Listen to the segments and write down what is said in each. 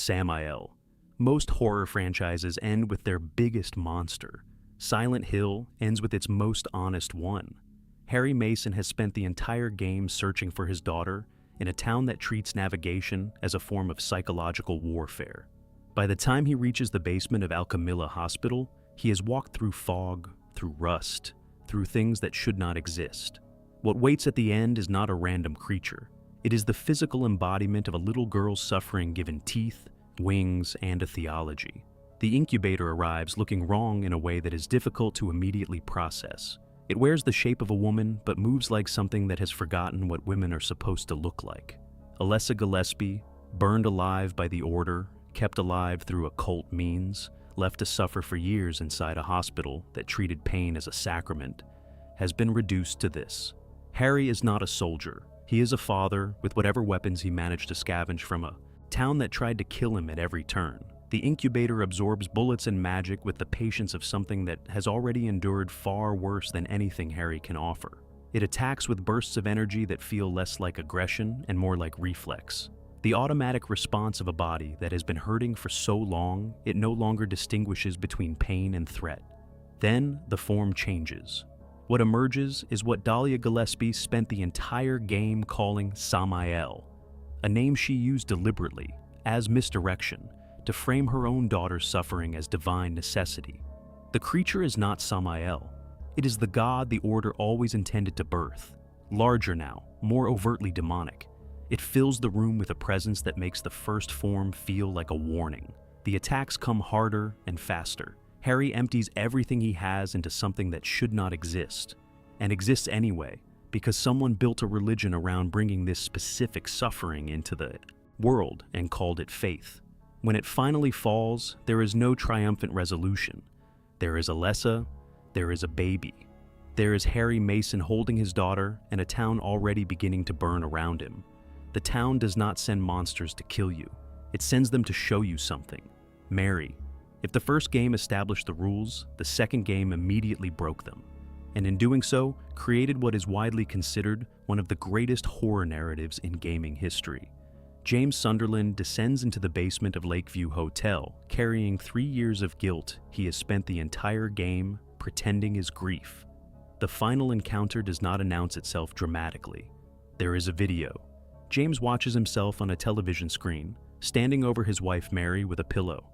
Samael. Most horror franchises end with their biggest monster. Silent Hill ends with its most honest one. Harry Mason has spent the entire game searching for his daughter in a town that treats navigation as a form of psychological warfare. By the time he reaches the basement of Alchemilla Hospital, he has walked through fog, through rust, through things that should not exist. What waits at the end is not a random creature. It is the physical embodiment of a little girl's suffering given teeth, wings, and a theology. The incubator arrives looking wrong in a way that is difficult to immediately process. It wears the shape of a woman, but moves like something that has forgotten what women are supposed to look like. Alessa Gillespie, burned alive by the Order, kept alive through occult means, left to suffer for years inside a hospital that treated pain as a sacrament, has been reduced to this. Harry is not a soldier. He is a father with whatever weapons he managed to scavenge from a town that tried to kill him at every turn. The incubator absorbs bullets and magic with the patience of something that has already endured far worse than anything Harry can offer. It attacks with bursts of energy that feel less like aggression and more like reflex. The automatic response of a body that has been hurting for so long, it no longer distinguishes between pain and threat. Then, the form changes. What emerges is what Dahlia Gillespie spent the entire game calling Samael, a name she used deliberately, as misdirection, to frame her own daughter's suffering as divine necessity. The creature is not Samael. It is the god the Order always intended to birth, larger now, more overtly demonic. It fills the room with a presence that makes the first form feel like a warning. The attacks come harder and faster. Harry empties everything he has into something that should not exist, and exists anyway, because someone built a religion around bringing this specific suffering into the world and called it faith. When it finally falls, there is no triumphant resolution. There is Alessa, there is a baby. There is Harry Mason holding his daughter and a town already beginning to burn around him. The town does not send monsters to kill you. It sends them to show you something. Mary. If the first game established the rules, the second game immediately broke them, and in doing so, created what is widely considered one of the greatest horror narratives in gaming history. James Sunderland descends into the basement of Lakeview Hotel, carrying 3 years of guilt he has spent the entire game pretending is grief. The final encounter does not announce itself dramatically. There is a video. James watches himself on a television screen, standing over his wife Mary with a pillow,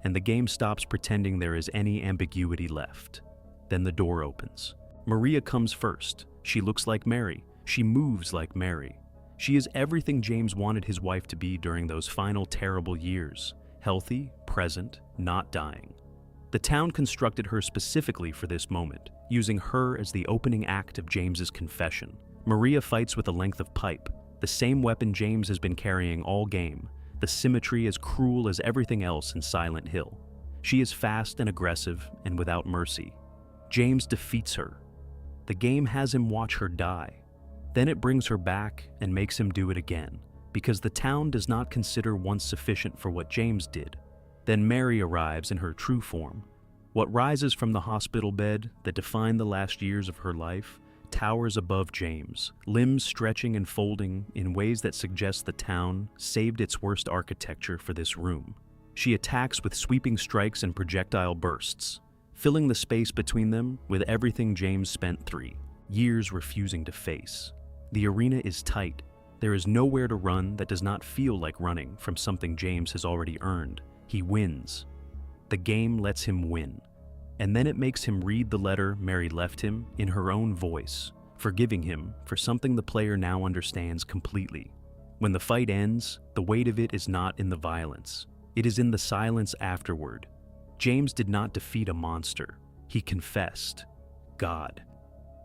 and the game stops pretending there is any ambiguity left. Then the door opens. Maria comes first. She looks like Mary. She moves like Mary. She is everything James wanted his wife to be during those final terrible years. Healthy, present, not dying. The town constructed her specifically for this moment, using her as the opening act of James's confession. Maria fights with a length of pipe, the same weapon James has been carrying all game, the symmetry as cruel as everything else in Silent Hill. She is fast and aggressive and without mercy. James defeats her. The game has him watch her die. Then it brings her back and makes him do it again, because the town does not consider once sufficient for what James did. Then Mary arrives in her true form. What rises from the hospital bed that defined the last years of her life towers above James, limbs stretching and folding in ways that suggest the town saved its worst architecture for this room. She attacks with sweeping strikes and projectile bursts, filling the space between them with everything James spent 3 years refusing to face. The arena is tight. There is nowhere to run that does not feel like running from something James has already earned. He wins. The game lets him win. And then it makes him read the letter Mary left him in her own voice, forgiving him for something the player now understands completely. When the fight ends, the weight of it is not in the violence. It is in the silence afterward. James did not defeat a monster. He confessed God.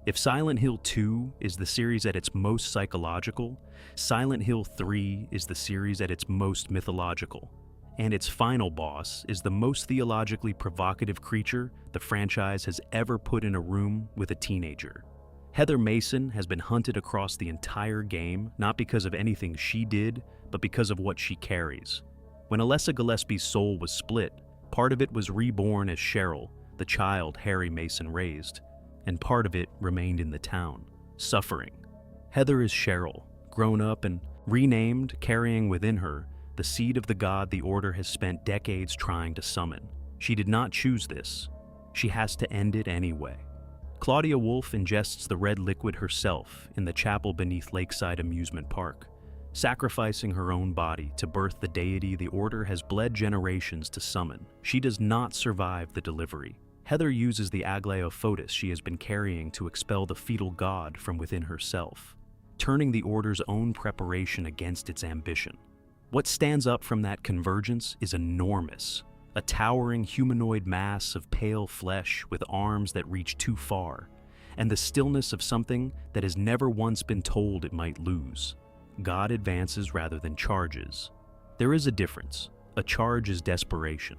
If Silent Hill 2 is the series at its most psychological, Silent Hill 3 is the series at its most mythological. And its final boss is the most theologically provocative creature the franchise has ever put in a room with a teenager. Heather Mason has been hunted across the entire game, not because of anything she did, but because of what she carries. When Alessa Gillespie's soul was split, part of it was reborn as Cheryl, the child Harry Mason raised, and part of it remained in the town, suffering. Heather is Cheryl, grown up and renamed, carrying within her the seed of the god the Order has spent decades trying to summon. She did not choose this. She has to end it anyway. Claudia Wolf ingests the red liquid herself in the chapel beneath Lakeside Amusement Park, sacrificing her own body to birth the deity the Order has bled generations to summon. She does not survive the delivery. Heather uses the Aglaophotis she has been carrying to expel the fetal god from within herself, turning the Order's own preparation against its ambition. What stands up from that convergence is enormous, a towering humanoid mass of pale flesh with arms that reach too far, and the stillness of something that has never once been told it might lose. God advances rather than charges. There is a difference. A charge is desperation.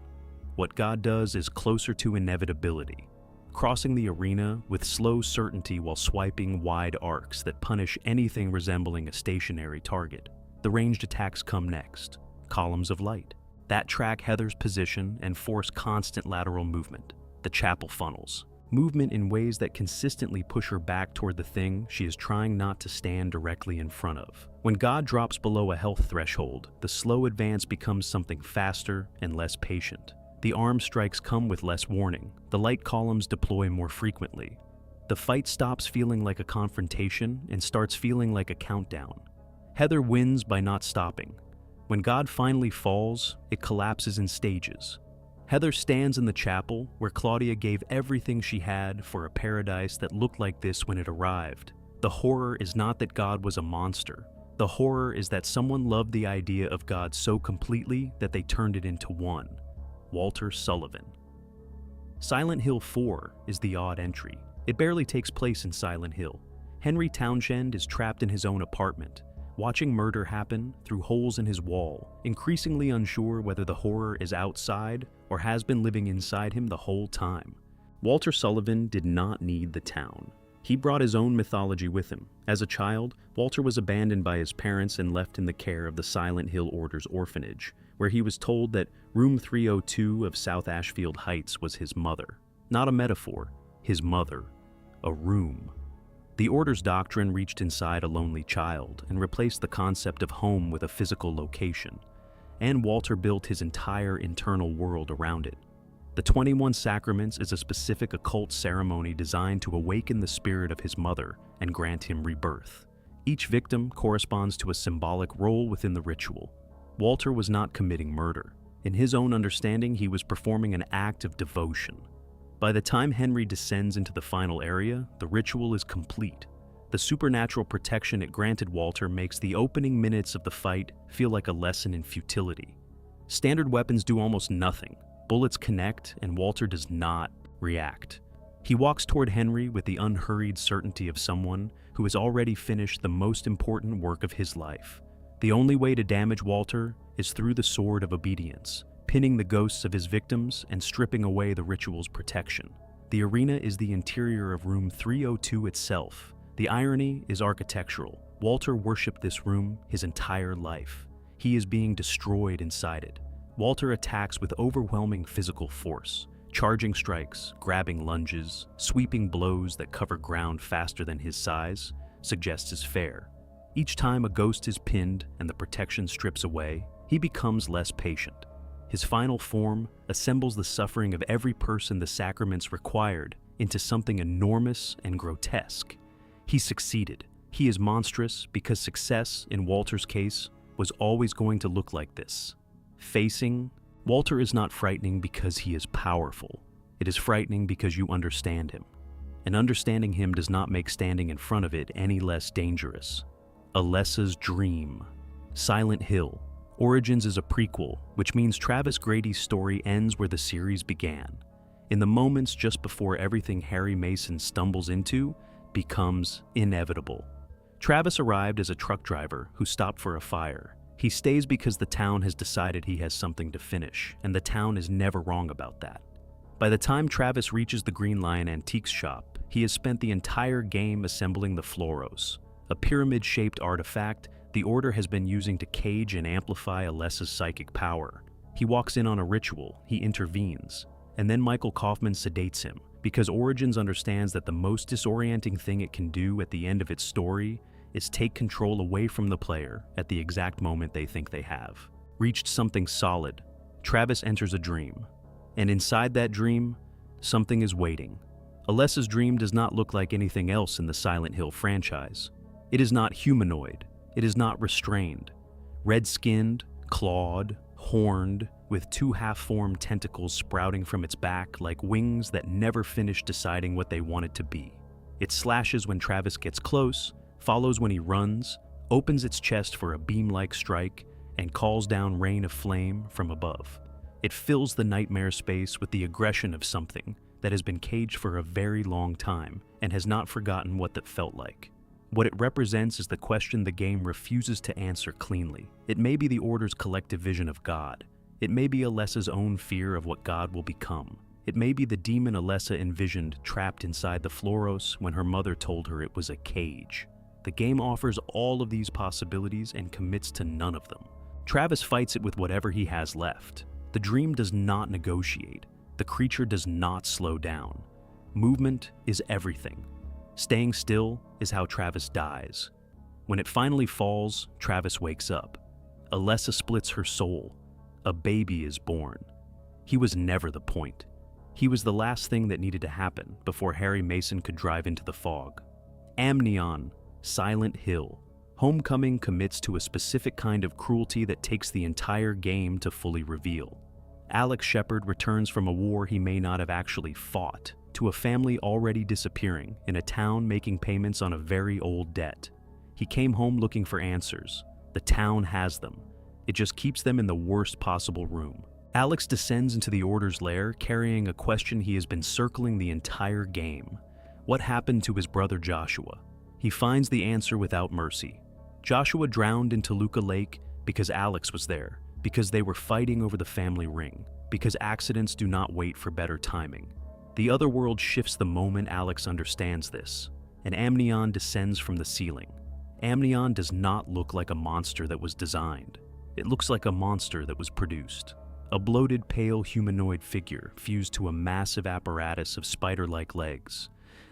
What God does is closer to inevitability, crossing the arena with slow certainty while swiping wide arcs that punish anything resembling a stationary target. The ranged attacks come next, columns of light, that track Heather's position and force constant lateral movement. The chapel funnels, movement in ways that consistently push her back toward the thing she is trying not to stand directly in front of. When God drops below a health threshold, the slow advance becomes something faster and less patient. The arm strikes come with less warning. The light columns deploy more frequently. The fight stops feeling like a confrontation and starts feeling like a countdown. Heather wins by not stopping. When God finally falls, it collapses in stages. Heather stands in the chapel where Claudia gave everything she had for a paradise that looked like this when it arrived. The horror is not that God was a monster. The horror is that someone loved the idea of God so completely that they turned it into one. Walter Sullivan. Silent Hill 4 is the odd entry. It barely takes place in Silent Hill. Henry Townshend is trapped in his own apartment, watching murder happen through holes in his wall, increasingly unsure whether the horror is outside or has been living inside him the whole time. Walter Sullivan did not need the town. He brought his own mythology with him. As a child, Walter was abandoned by his parents and left in the care of the Silent Hill Order's orphanage, where he was told that Room 302 of South Ashfield Heights was his mother. Not a metaphor, his mother. A room. The Order's doctrine reached inside a lonely child and replaced the concept of home with a physical location, and Walter built his entire internal world around it. The 21 Sacraments is a specific occult ceremony designed to awaken the spirit of his mother and grant him rebirth. Each victim corresponds to a symbolic role within the ritual. Walter was not committing murder. In his own understanding, he was performing an act of devotion. By the time Henry descends into the final area, the ritual is complete. The supernatural protection it granted Walter makes the opening minutes of the fight feel like a lesson in futility. Standard weapons do almost nothing. Bullets connect, and Walter does not react. He walks toward Henry with the unhurried certainty of someone who has already finished the most important work of his life. The only way to damage Walter is through the sword of obedience, pinning the ghosts of his victims and stripping away the ritual's protection. The arena is the interior of Room 302 itself. The irony is architectural. Walter worshipped this room his entire life. He is being destroyed inside it. Walter attacks with overwhelming physical force, charging strikes, grabbing lunges, sweeping blows that cover ground faster than his size, suggests is fair. Each time a ghost is pinned and the protection strips away, he becomes less patient. His final form assembles the suffering of every person the sacraments required into something enormous and grotesque. He succeeded. He is monstrous because success, in Walter's case, was always going to look like this. Facing, Walter is not frightening because he is powerful. It is frightening because you understand him. And understanding him does not make standing in front of it any less dangerous. Alessa's Dream. Silent Hill. Origins is a prequel, which means Travis Grady's story ends where the series began. In the moments just before everything Harry Mason stumbles into becomes inevitable. Travis arrived as a truck driver who stopped for a fire. He stays because the town has decided he has something to finish, and the town is never wrong about that. By the time Travis reaches the Green Lion Antiques shop, he has spent the entire game assembling the Floros, a pyramid-shaped artifact the Order has been using to cage and amplify Alessa's psychic power. He walks in on a ritual, he intervenes, and then Michael Kaufman sedates him, because Origins understands that the most disorienting thing it can do at the end of its story is take control away from the player at the exact moment they think they have. reached something solid, Travis enters a dream. And inside that dream, something is waiting. Alessa's dream does not look like anything else in the Silent Hill franchise. It is not humanoid. It is not restrained. Red-skinned, clawed, horned, with two half-formed tentacles sprouting from its back like wings that never finish deciding what they want it to be. It slashes when Travis gets close, follows when he runs, opens its chest for a beam-like strike, and calls down rain of flame from above. It fills the nightmare space with the aggression of something that has been caged for a very long time and has not forgotten what that felt like. What it represents is the question the game refuses to answer cleanly. It may be the Order's collective vision of God. It may be Alessa's own fear of what God will become. It may be the demon Alessa envisioned trapped inside the Floros when her mother told her it was a cage. The game offers all of these possibilities and commits to none of them. Travis fights it with whatever he has left. The dream does not negotiate. The creature does not slow down. Movement is everything. Staying still is how Travis dies. When it finally falls, Travis wakes up. Alessa splits her soul. A baby is born. He was never the point. He was the last thing that needed to happen before Harry Mason could drive into the fog. Amnon, Silent Hill. Homecoming commits to a specific kind of cruelty that takes the entire game to fully reveal. Alex Shepard returns from a war he may not have actually fought, to a family already disappearing in a town making payments on a very old debt. He came home looking for answers. The town has them. It just keeps them in the worst possible room. Alex descends into the Order's lair carrying a question he has been circling the entire game. What happened to his brother Joshua? He finds the answer without mercy. Joshua drowned in Toluca Lake because Alex was there, because they were fighting over the family ring, because accidents do not wait for better timing. The other world shifts the moment Alex understands this, and Amnon descends from the ceiling. Amnon does not look like a monster that was designed. It looks like a monster that was produced. A bloated, pale humanoid figure fused to a massive apparatus of spider-like legs.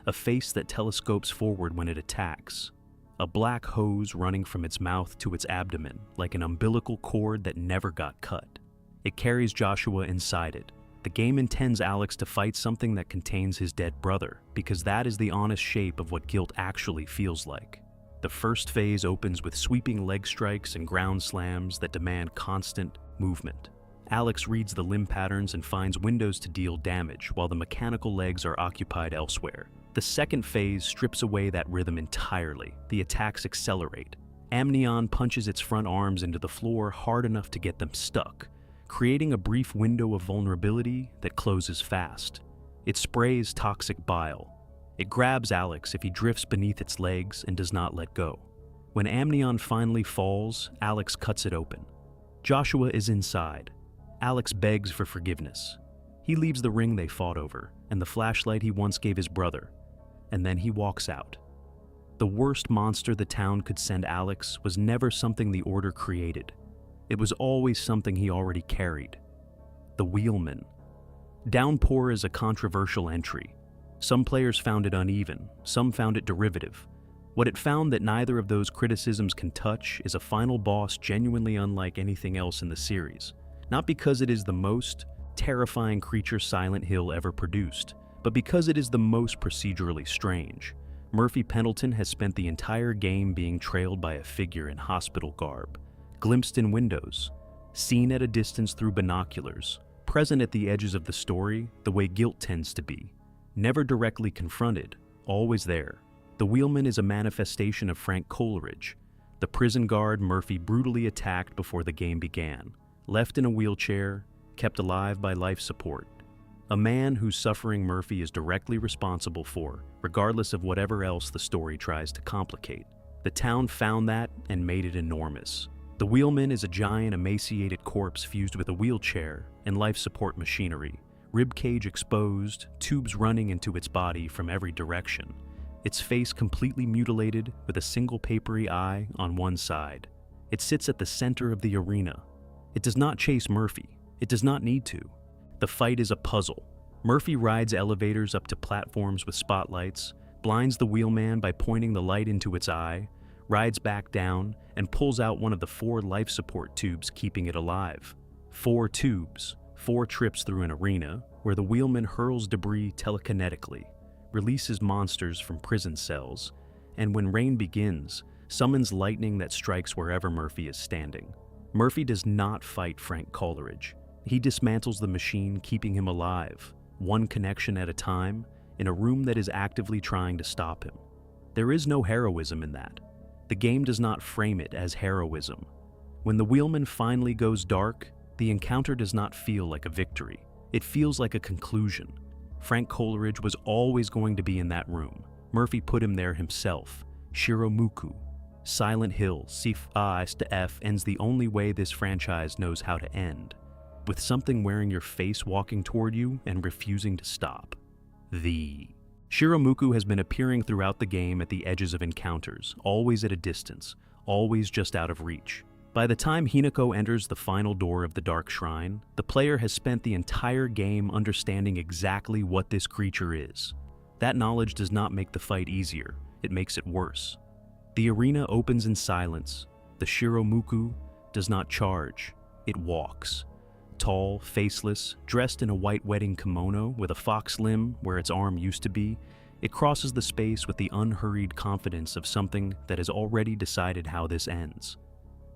A face that telescopes forward when it attacks. A black hose running from its mouth to its abdomen like an umbilical cord that never got cut. It carries Joshua inside it. The game intends Alex to fight something that contains his dead brother, because that is the honest shape of what guilt actually feels like. The first phase opens with sweeping leg strikes and ground slams that demand constant movement. Alex reads the limb patterns and finds windows to deal damage while the mechanical legs are occupied elsewhere. The second phase strips away that rhythm entirely. The attacks accelerate. Amnon punches its front arms into the floor hard enough to get them stuck, creating a brief window of vulnerability that closes fast. It sprays toxic bile. It grabs Alex if he drifts beneath its legs and does not let go. When Amnon finally falls, Alex cuts it open. Joshua is inside. Alex begs for forgiveness. He leaves the ring they fought over and the flashlight he once gave his brother, and then he walks out. The worst monster the town could send Alex was never something the Order created. It was always something he already carried. The Wheelman. Downpour is a controversial entry. Some players found it uneven, some found it derivative. What it found that neither of those criticisms can touch is a final boss genuinely unlike anything else in the series. Not because it is the most terrifying creature Silent Hill ever produced, but because it is the most procedurally strange. Murphy Pendleton has spent the entire game being trailed by a figure in hospital garb, glimpsed in windows, seen at a distance through binoculars, present at the edges of the story the way guilt tends to be, never directly confronted, always there. The Wheelman is a manifestation of Frank Coleridge, the prison guard Murphy brutally attacked before the game began, left in a wheelchair, kept alive by life support. A man whose suffering Murphy is directly responsible for, regardless of whatever else the story tries to complicate. The town found that and made it enormous. The Wheelman is a giant emaciated corpse fused with a wheelchair and life support machinery, ribcage exposed, tubes running into its body from every direction. Its face completely mutilated with a single papery eye on one side. It sits at the center of the arena. It does not chase Murphy. It does not need to. The fight is a puzzle. Murphy rides elevators up to platforms with spotlights, blinds the Wheelman by pointing the light into its eye, rides back down, and pulls out one of the 4 life support tubes keeping it alive. 4 tubes, 4 trips through an arena where the wheelman hurls debris telekinetically, releases monsters from prison cells, and when rain begins, summons lightning that strikes wherever Murphy is standing. Murphy does not fight Frank Coleridge. He dismantles the machine, keeping him alive, one connection at a time, in a room that is actively trying to stop him. There is no heroism in that. The game does not frame it as heroism. When the wheelman finally goes dark, the encounter does not feel like a victory. It feels like a conclusion. Frank Coleridge was always going to be in that room. Murphy put him there himself. Shiro Muku. Silent Hill, F ends the only way this franchise knows how to end, with something wearing your face walking toward you and refusing to stop. Shiro Muku has been appearing throughout the game at the edges of encounters, always at a distance, always just out of reach. By the time Hinako enters the final door of the Dark Shrine, the player has spent the entire game understanding exactly what this creature is. That knowledge does not make the fight easier, it makes it worse. The arena opens in silence. The Shiro Muku does not charge, it walks. Tall, faceless, dressed in a white wedding kimono with a fox limb where its arm used to be, it crosses the space with the unhurried confidence of something that has already decided how this ends.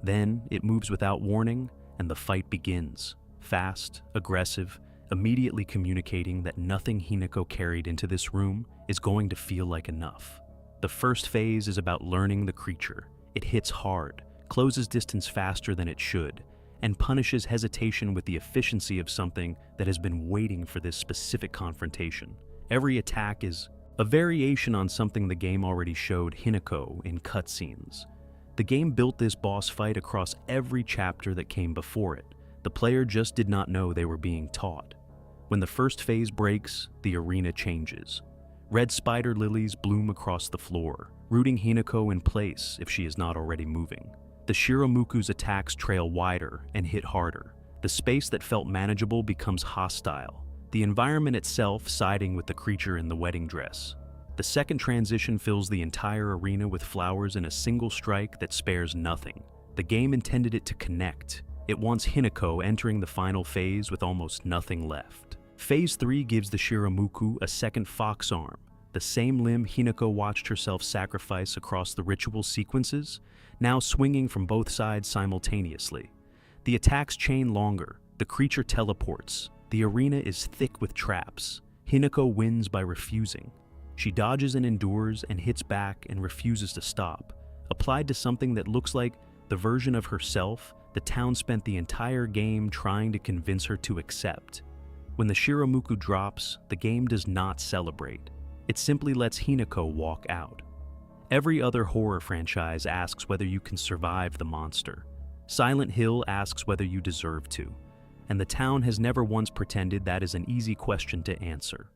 Then it moves without warning, and the fight begins. Fast, aggressive, immediately communicating that nothing Hinako carried into this room is going to feel like enough. The first phase is about learning the creature. It hits hard, closes distance faster than it should, and punishes hesitation with the efficiency of something that has been waiting for this specific confrontation. Every attack is a variation on something the game already showed Hinako in cutscenes. The game built this boss fight across every chapter that came before it. The player just did not know they were being taught. When the first phase breaks, the arena changes. Red spider lilies bloom across the floor, rooting Hinako in place if she is not already moving. The Shiro Muku's attacks trail wider and hit harder. The space that felt manageable becomes hostile, the environment itself siding with the creature in the wedding dress. The second transition fills the entire arena with flowers in a single strike that spares nothing. The game intended it to connect. It wants Hinako entering the final phase with almost nothing left. Phase 3 gives the Shiro Muku a second fox arm, the same limb Hinako watched herself sacrifice across the ritual sequences, now swinging from both sides simultaneously. The attacks chain longer, the creature teleports, the arena is thick with traps. Hinako wins by refusing. She dodges and endures and hits back and refuses to stop. Applied to something that looks like the version of herself the town spent the entire game trying to convince her to accept. When the Shiro Muku drops, the game does not celebrate. It simply lets Hinako walk out. Every other horror franchise asks whether you can survive the monster. Silent Hill asks whether you deserve to. And the town has never once pretended that is an easy question to answer.